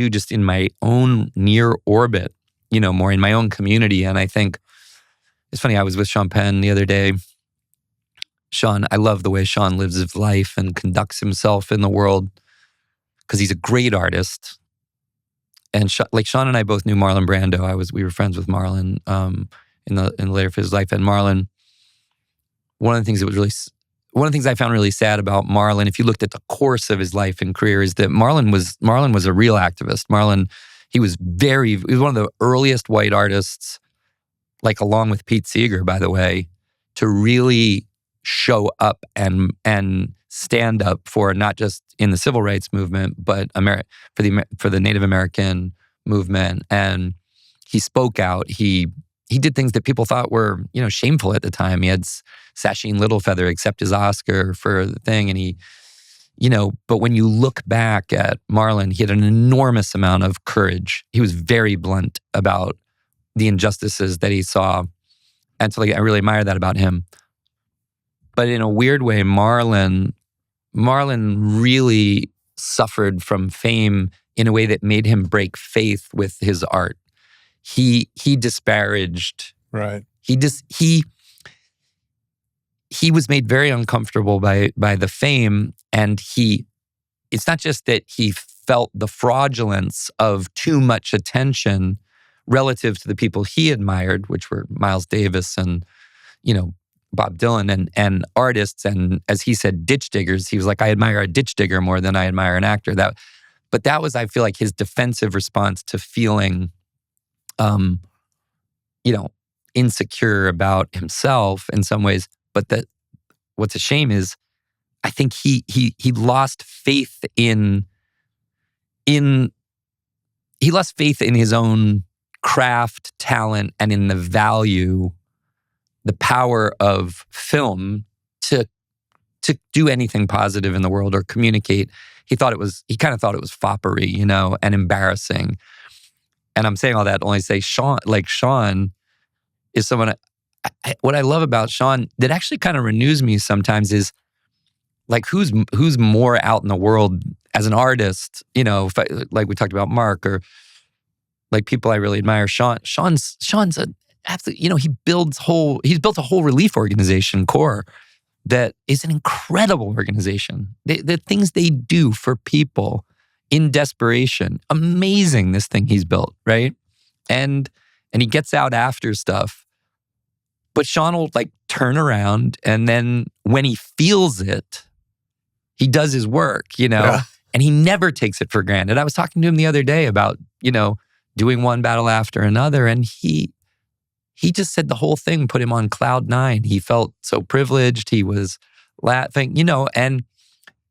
just in my own near orbit, more in my own community. And I think it's funny, I was with Sean Penn the other day. Sean, I love the way Sean lives his life and conducts himself in the world, because he's a great artist. And Sean and I both knew Marlon Brando. We were friends with Marlon in the later of his life. And Marlon, one of the things I found really sad about Marlon, if you looked at the course of his life and career, is that Marlon was a real activist. Marlon, he was one of the earliest white artists, like along with Pete Seeger, by the way, to really show up and stand up for, not just in the civil rights movement, but for the Native American movement. And he spoke out. He did things that people thought were, shameful at the time. He had Sacheen Littlefeather accept his Oscar for the thing. And he, but when you look back at Marlon, he had an enormous amount of courage. He was very blunt about the injustices that he saw. And so I really admire that about him. But in a weird way, Marlon really suffered from fame in a way that made him break faith with his art. He disparaged. Right. He was made very uncomfortable by the fame, and it's not just that he felt the fraudulence of too much attention relative to the people he admired, which were Miles Davis and, Bob Dylan and artists, and as he said, ditch diggers. He was like, I admire a ditch digger more than I admire an actor. But that was, I feel like, his defensive response to feeling, insecure about himself in some ways. But what's a shame is, I think he lost faith in his own craft, talent, and in the value, the power of film to do anything positive in the world or communicate. He kind of thought it was foppery, and embarrassing. And I'm saying all that only to say Sean is someone. What I love about Sean that actually kind of renews me sometimes is like who's more out in the world as an artist, like we talked about Mark, or like people I really admire. Sean's absolutely, he's built a whole relief organization, CORE, that is an incredible organization. The things they do for people in desperation. Amazing, this thing he's built, right? And he gets out after stuff. But Sean will like turn around, and then when he feels it, he does his work, Yeah. and he never takes it for granted. I was talking to him the other day about, doing one battle after another, and he just said the whole thing put him on cloud nine. He felt so privileged. He was laughing, and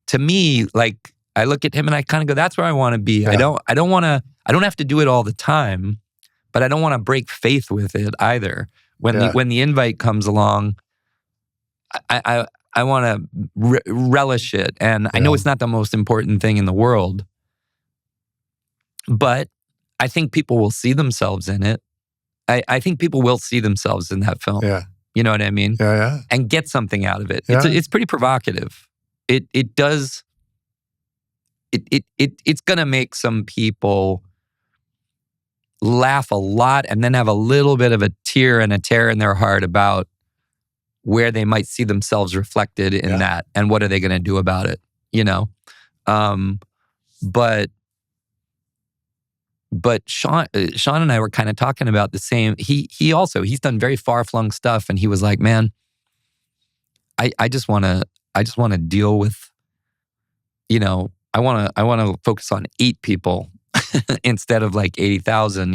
to me, like, I look at him and I kind of go, that's where I want to be. Yeah. I don't have to do it all the time, but I don't want to break faith with it either. When the invite comes along, I want to relish it. And I know it's not the most important thing in the world, but I think people will see themselves in it. I think people will see themselves in that film. Yeah. You know what I mean? Yeah. And get something out of it. Yeah. It's pretty provocative. It does. It's gonna make some people laugh a lot and then have a little bit of a tear and a tear in their heart about where they might see themselves reflected in that, and what are they going to do about it, But Sean and I were kind of talking about the same. He's done very far-flung stuff, and he was like, man, I just want to deal with, I want to focus on 8 people instead of like 80,000,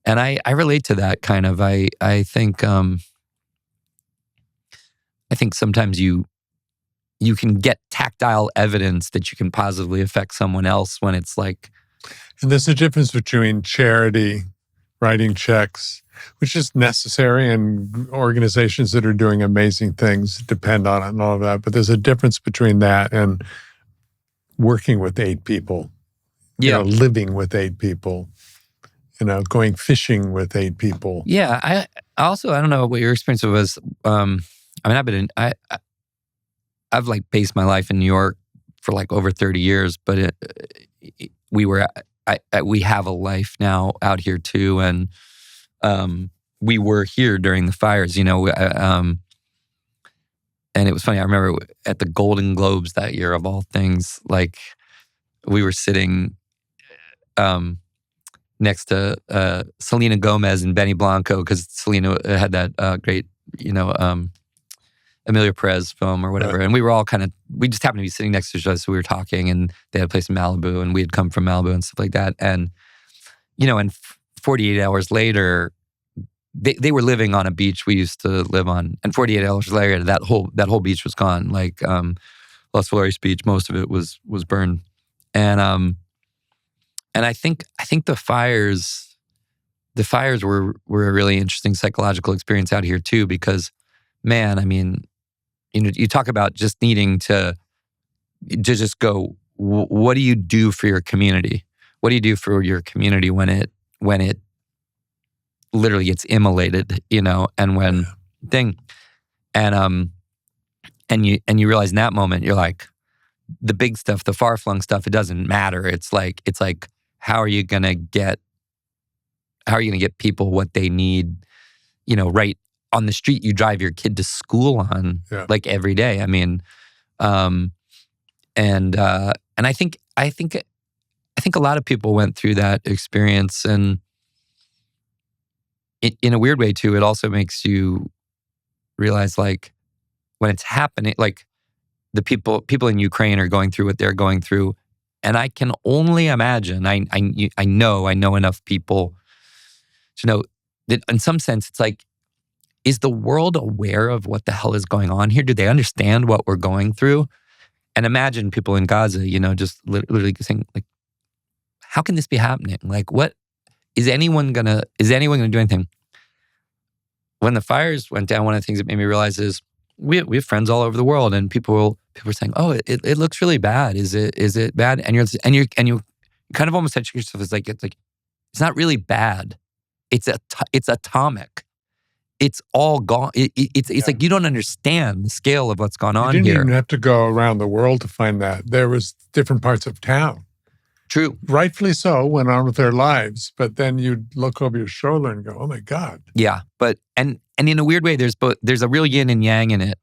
And I relate to that kind of. I think sometimes you can get tactile evidence that you can positively affect someone else when it's like. And there's a difference between charity, writing checks, which is necessary, and organizations that are doing amazing things depend on it and all of that. But there's a difference between that and working with 8 people, living with 8 people, going fishing with 8 people. Yeah. I don't know what your experience was. I've like based my life in New York for like over 30 years, but we have a life now out here too. And we were here during the fires, and it was funny. I remember at the Golden Globes that year, of all things, like we were sitting next to Selena Gomez and Benny Blanco, because Selena had that great, Emilia Perez film or whatever. Right. And we were all we just happened to be sitting next to each other, so we were talking, and they had a place in Malibu, and we had come from Malibu and stuff like that. And, and 48 hours later, they were living on a beach we used to live on. And 48 hours later, that whole beach was gone. Like Las Flores Beach, most of it was burned. And I think the fires were a really interesting psychological experience out here too, because, man, I mean, you talk about just needing to just go, what do you do for your community? What do you do for your community when it literally gets immolated, and when and you realize in that moment, you're like, the big stuff, the far-flung stuff, it doesn't matter. It's like how are you gonna get people what they need, right on the street you drive your kid to school on, like every day. I mean, and I think a lot of people went through that experience, and in a weird way too, it also makes you realize, like, when it's happening, like the people in Ukraine are going through what they're going through, and I can only imagine. I know enough people to know that in some sense it's like, is the world aware of what the hell is going on here? Do they understand what we're going through? And imagine people in Gaza, just literally saying, like, how can this be happening? Like, what is anyone gonna do anything? When the fires went down, one of the things that made me realize is we have friends all over the world, and people are saying, "Oh, it looks really bad. Is it bad?" And you kind of almost touch yourself. It's like it's not really bad. It's atomic. It's all gone. It's like you don't understand the scale of what's gone on here. You didn't even have to go around the world to find that. There was different parts of town. True. Rightfully so, went on with their lives. But then you'd look over your shoulder and go, oh my God. Yeah. But, and in a weird way, there's a real yin and yang in it,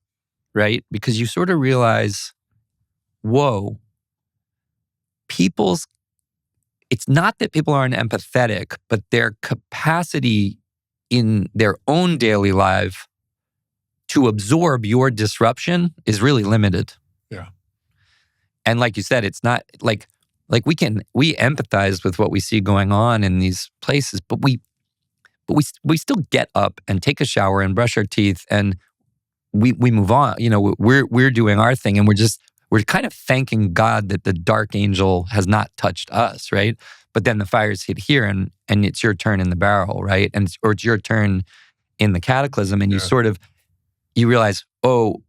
right? Because you sort of realize, whoa, it's not that people aren't empathetic, but their capacity in their own daily life to absorb your disruption is really limited. Yeah. And like you said, it's not like we empathize with what we see going on in these places, but we still get up and take a shower and brush our teeth and we move on. We're doing our thing, and we're kind of thanking God that the dark angel has not touched us, right? But then the fires hit here, and it's your turn in the barrel, right? Or it's your turn in the cataclysm, and you realize, oh,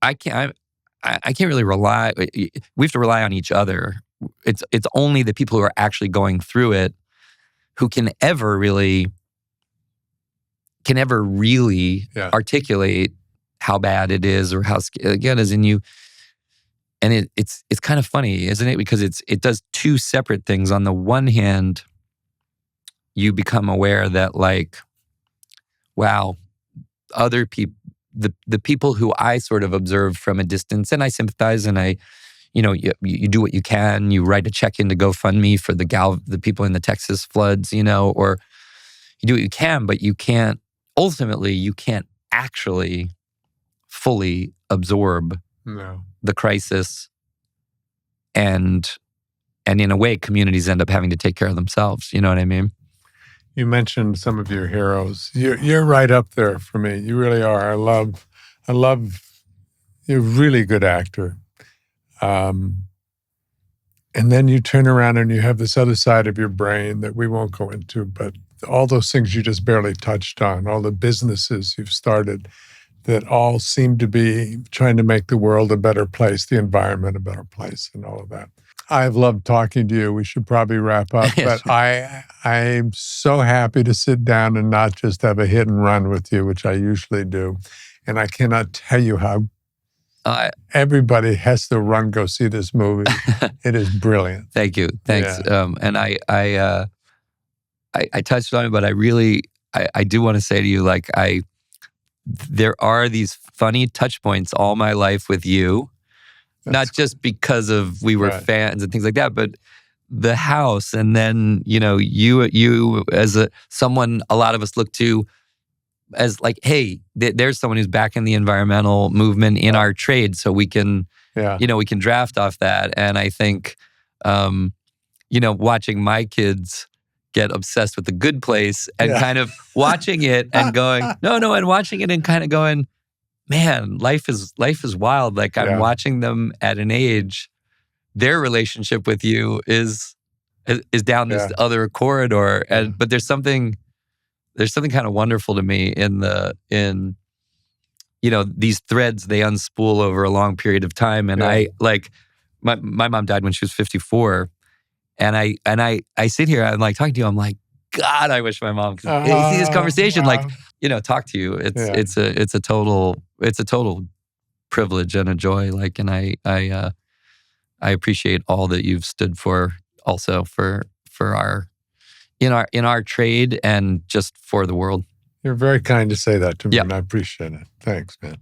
I can't really rely. We have to rely on each other. It's only the people who are actually going through it who can ever really articulate how bad it is or how again is in you. And it's kind of funny, isn't it? Because it does two separate things. On the one hand, you become aware that like, wow, other people, the people who I sort of observe from a distance, and I sympathize, and you do what you can. You write a check in to GoFundMe for the people in the Texas floods, or you do what you can, but you can't actually fully absorb the crisis, and in a way, communities end up having to take care of themselves. You know what I mean? You mentioned some of your heroes. You're right up there for me. You really are. I love. You're a really good actor. And then you turn around and you have this other side of your brain that we won't go into, but all those things you just barely touched on, all the businesses you've started that all seem to be trying to make the world a better place, the environment a better place, and all of that. I've loved talking to you. We should probably wrap up, but I'm so happy to sit down and not just have a hit and run with you, which I usually do. And I cannot tell you how everybody has to go see this movie. It is brilliant. Thank you. Thanks. Yeah. And I touched on it, but I do want to say to you, like, there are these funny touch points all my life with you. Not just because of we were fans and things like that, but the house, and then you as someone a lot of us look to as like, hey, there's someone who's back in the environmental movement in our trade, so we can we can draft off that. And I think watching my kids get obsessed with The Good Place and kind of watching it and going and watching it and kind of going, man, life is wild. Like I'm watching them at an age, their relationship with you is down this other corridor, but there's something kind of wonderful to me in these threads they unspool over a long period of time. And I like my mom died when she was 54, and I sit here, I'm like talking to you, I'm like, God, I wish my mom could see this conversation. Like, talk to you. It's a total privilege and a joy. Like, and I appreciate all that you've stood for, also for our in our trade and just for the world. You're very kind to say that to me, and I appreciate it. Thanks, man.